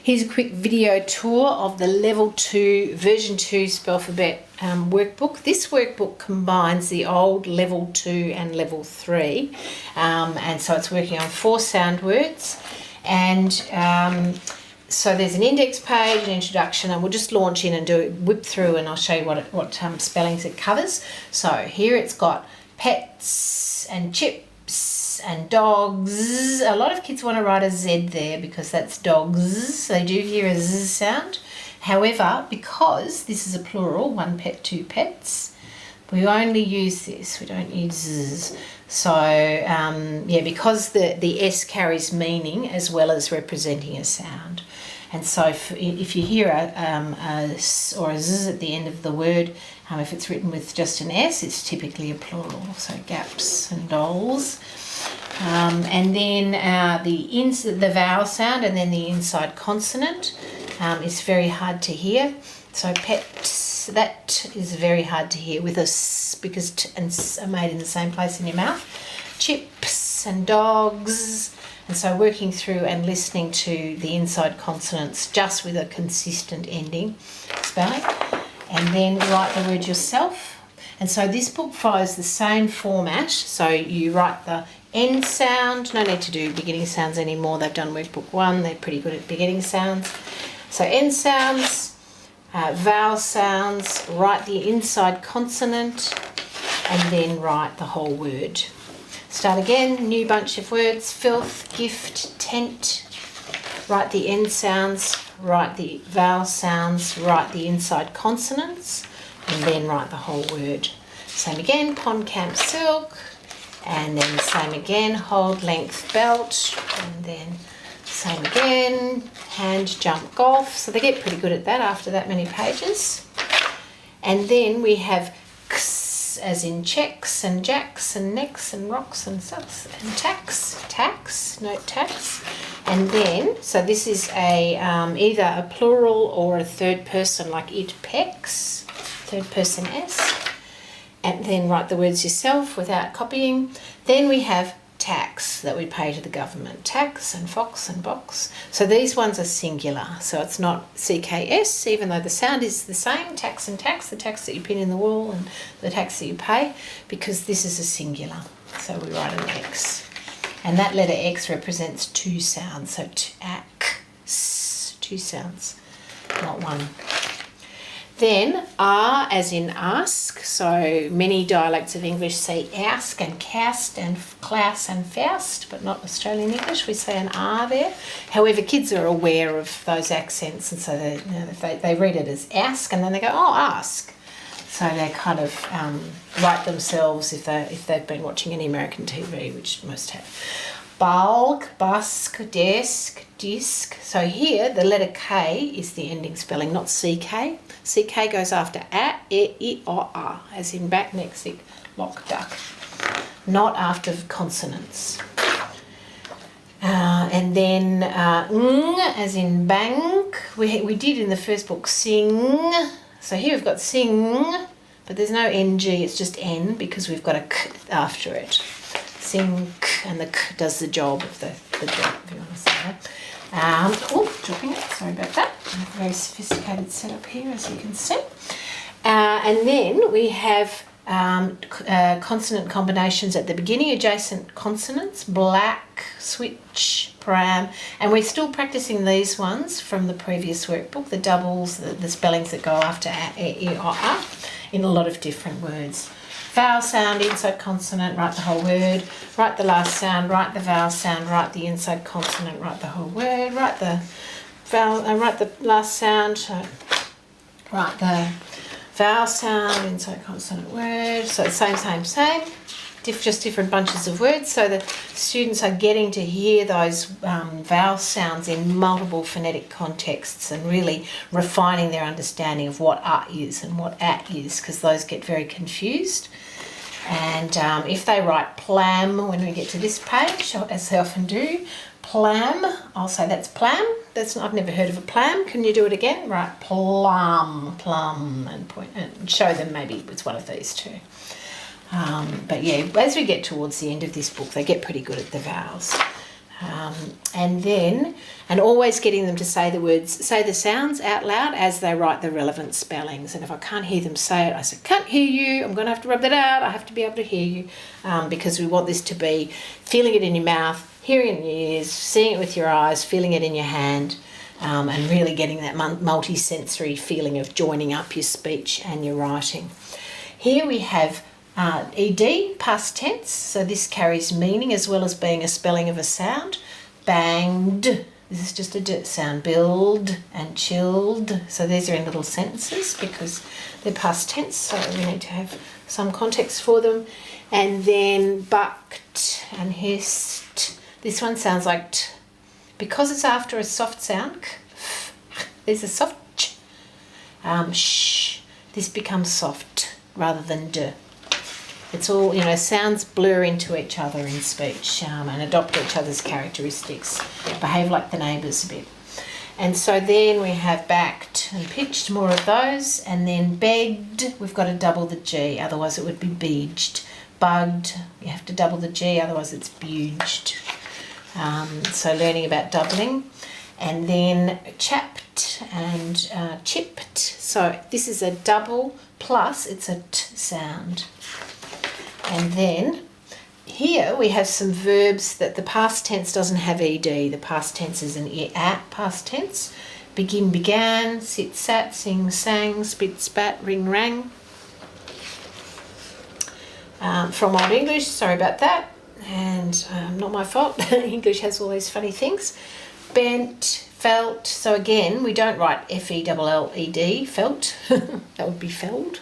Here's a quick video tour of the Level 2, Version 2 Spelfabet workbook. This workbook combines the old Level 2 and Level 3, and so it's working on 4 sound words. And so there's an index page, an introduction, and we'll just launch in and do it, whip through, and I'll show you what spellings it covers. So here it's got pets and chips and dogs. A lot of kids want to write a Z there because that's dogs. They do hear a Z sound. However, because this is a plural, 1 pet, 2 pets, we only use this. We don't use Z's. So, yeah, because the S carries meaning as well as representing a sound. And so if you hear a S or a Z at the end of the word, if it's written with just an S, it's typically a plural. So gaps and dolls. And then the vowel sound and then the inside consonant is very hard to hear. So pets, that is very hard to hear with a S because T and S are made in the same place in your mouth. Chips and dogs. And so working through and listening to the inside consonants just with a consistent ending spelling. And then write the word yourself. And so this book follows the same format. So you write the end sound. No need to do beginning sounds anymore. They've done workbook 1. They're pretty good at beginning sounds. So end sounds, vowel sounds, write the inside consonant, and then write the whole word. Start again, new bunch of words, filth, gift, tent. Write the end sounds, write the vowel sounds, write the inside consonants, and then write the whole word. Same again, pond, camp, silk, and then same again, hold, length, belt, and then same again, hand, jump, golf. So they get pretty good at that after that many pages. And then we have as in checks and jacks and necks and rocks and stuff and tax, note tax. And then, so this is a either a plural or a third person, like it pecks, third person S. And then write the words yourself without copying. Then we have tax that we pay to the government. Tax and fox and box. So these ones are singular. So it's not CKS, even though the sound is the same, tax and tax, the tax that you pin in the wall and the tax that you pay, because this is a singular. So we write an X. And that letter X represents 2 sounds. So S, 2 sounds, not 1. Then R as in ask, so many dialects of English say ask and cast and class and fast, but not Australian English, we say an R there. However, kids are aware of those accents, and so they read it as ask and then they go, oh, ask. So they kind of write themselves if they've been watching any American TV, which most have. Bulk, busk, desk, disc. So here the letter K is the ending spelling, not CK. CK goes after A, E, I, O, A, as in back, neck, sick, lock, duck. Not after consonants. And then ng, as in bank. We did in the first book sing. So here we've got sing, but there's no NG, it's just N because we've got a K after it. Sing, and the K does the job of the job, if you want to say that. Dropping it, sorry about that. I have a very sophisticated setup here, as you can see. And then we have consonant combinations at the beginning, adjacent consonants, black, switch, pram, and we're still practicing these ones from the previous workbook, the doubles, the spellings that go after A, E, I, O, in a lot of different words. Vowel sound, inside consonant, write the whole word. Write the last sound, write the vowel sound, write the inside consonant, write the whole word. Write the vowel, write the last sound, so write the vowel sound, inside consonant word. So same. Just different bunches of words. So the students are getting to hear those vowel sounds in multiple phonetic contexts and really refining their understanding of what A is and what at is, because those get very confused. And if they write plam when we get to this page, as they often do, plam, I'll say that's plam. I've never heard of a plam. Can you do it again? Right, plum, and point and show them maybe it's one of these two. But yeah, as we get towards the end of this book, they get pretty good at the vowels. And always getting them to say the words, say the sounds out loud as they write the relevant spellings. And if I can't hear them say it, I say, can't hear you, I'm going to have to rub that out, I have to be able to hear you, because we want this to be feeling it in your mouth, hearing it in your ears, seeing it with your eyes, feeling it in your hand, and really getting that multi-sensory feeling of joining up your speech and your writing. Here we have ed, past tense, so this carries meaning as well as being a spelling of a sound. Banged, this is just a d sound. Build and chilled, so these are in little sentences because they're past tense, so we need to have some context for them. And then bucked and hissed, this one sounds like t. Because it's after a soft sound, there's a soft ch. Sh, this becomes soft rather than d. It's all, sounds blur into each other in speech and adopt each other's characteristics, behave like the neighbours a bit. And so then we have backed and pitched, more of those, and then begged, we've got to double the G, otherwise it would be beeged. Bugged, you have to double the G, otherwise it's buged. So learning about doubling. And then chapped and chipped, so this is a double plus it's a t sound. And then here we have some verbs that the past tense doesn't have ed. The past tense is an at past tense. Begin, began, sit, sat, sing, sang, spit, spat, ring, rang. From Old English, sorry about that. And not my fault. English has all these funny things. Bent, felt. So again, we don't write F-E-L-L-E-D, felt. That would be felled.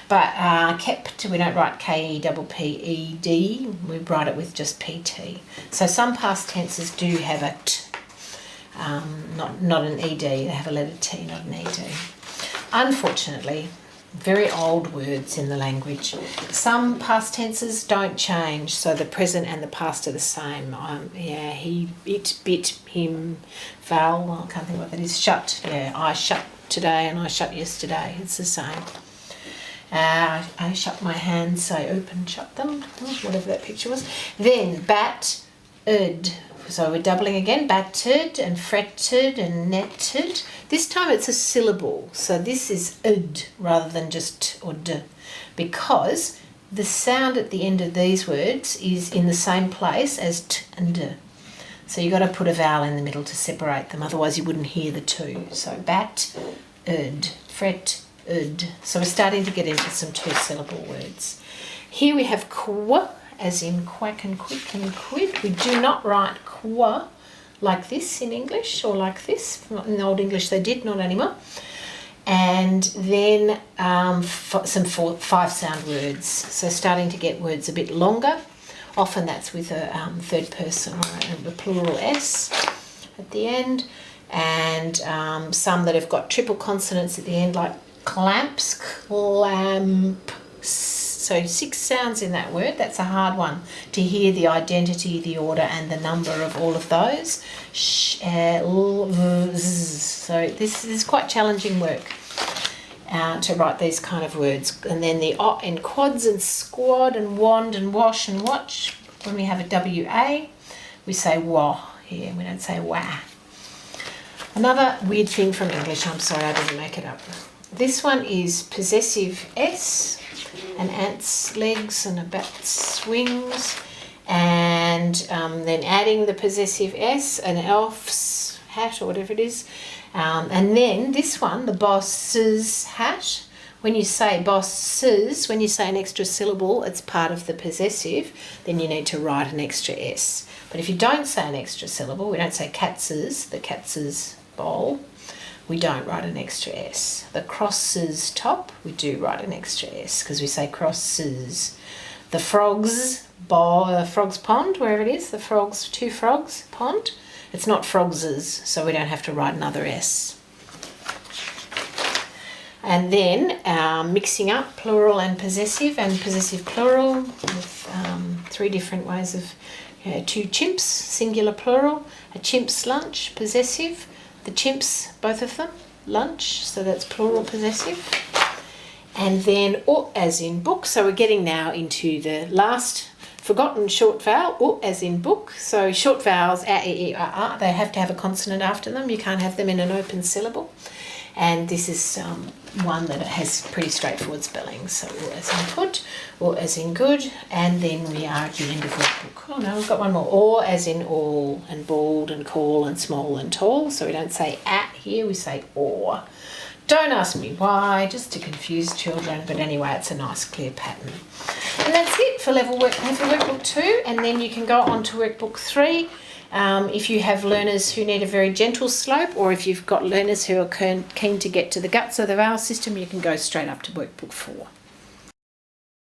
But kept, we don't write K-E-P-P-E-D. We write it with just P-T. So some past tenses do have a T, not an ED. They have a letter T, not an ED. Unfortunately, very old words in the language. Some past tenses don't change, so the present and the past are the same. He, it, bit, him, Val, I can't think what that is, shut. Yeah, I shut today and I shut yesterday. It's the same. I shut my hands, I open, shut them, whatever that picture was. Then bat-ed. So we're doubling again, battered and fretted and netted. This time it's a syllable, so this is ed rather than just t or d, because the sound at the end of these words is in the same place as t and d. So you've got to put a vowel in the middle to separate them, otherwise you wouldn't hear the two. So bat, ed, fret, ed. So we're starting to get into some two-syllable words. Here we have qua, as in quack and quick and quid. We do not write qua like this in English, or like this. In Old English they did, not anymore. And then some five-sound words. So starting to get words a bit longer. Often that's with a third person or a plural S at the end. And some that have got triple consonants at the end, like clamps, clamp. So 6 sounds in that word. That's a hard one to hear the identity, the order and the number of all of those. So this is quite challenging work to write these kind of words. And then the in quads and squad and wand and wash and watch. When we have a WA, we say wah here. We don't say wah. Another weird thing from English, I'm sorry I didn't make it up. This one is possessive S. An ant's legs and a bat's wings, and then adding the possessive S, an elf's hat or whatever it is, and then this one, the boss's hat. When you say bosses, when you say an extra syllable, it's part of the possessive, then you need to write an extra S. But if you don't say an extra syllable, we don't say cats's, the cats's bowl, we don't write an extra S. The cross's top, we do write an extra S because we say crosses. The frog's frog's pond, wherever it is, the frogs, two frogs pond, it's not frogses, so we don't have to write another S. And then mixing up plural and possessive plural with 3 different ways of 2 chimps, singular plural, a chimp's lunch, possessive, the chimps, both of them, lunch, so that's plural possessive. And then, or as in book, so we're getting now into the last forgotten short vowel, o as in book. So short vowels, a, e, I, they have to have a consonant after them. You can't have them in an open syllable. And this is one that has pretty straightforward spelling. So o as in put, o as in good, and then we are at the end of workbook. Oh no, we've got one more. Or as in all, and bald, and call, and small, and tall. So we don't say at here, we say or. Don't ask me why, just to confuse children, but anyway, it's a nice clear pattern. And that's it for workbook 2, and then you can go on to workbook 3. If you have learners who need a very gentle slope, or if you've got learners who are keen to get to the guts of the vowel system, you can go straight up to workbook 4.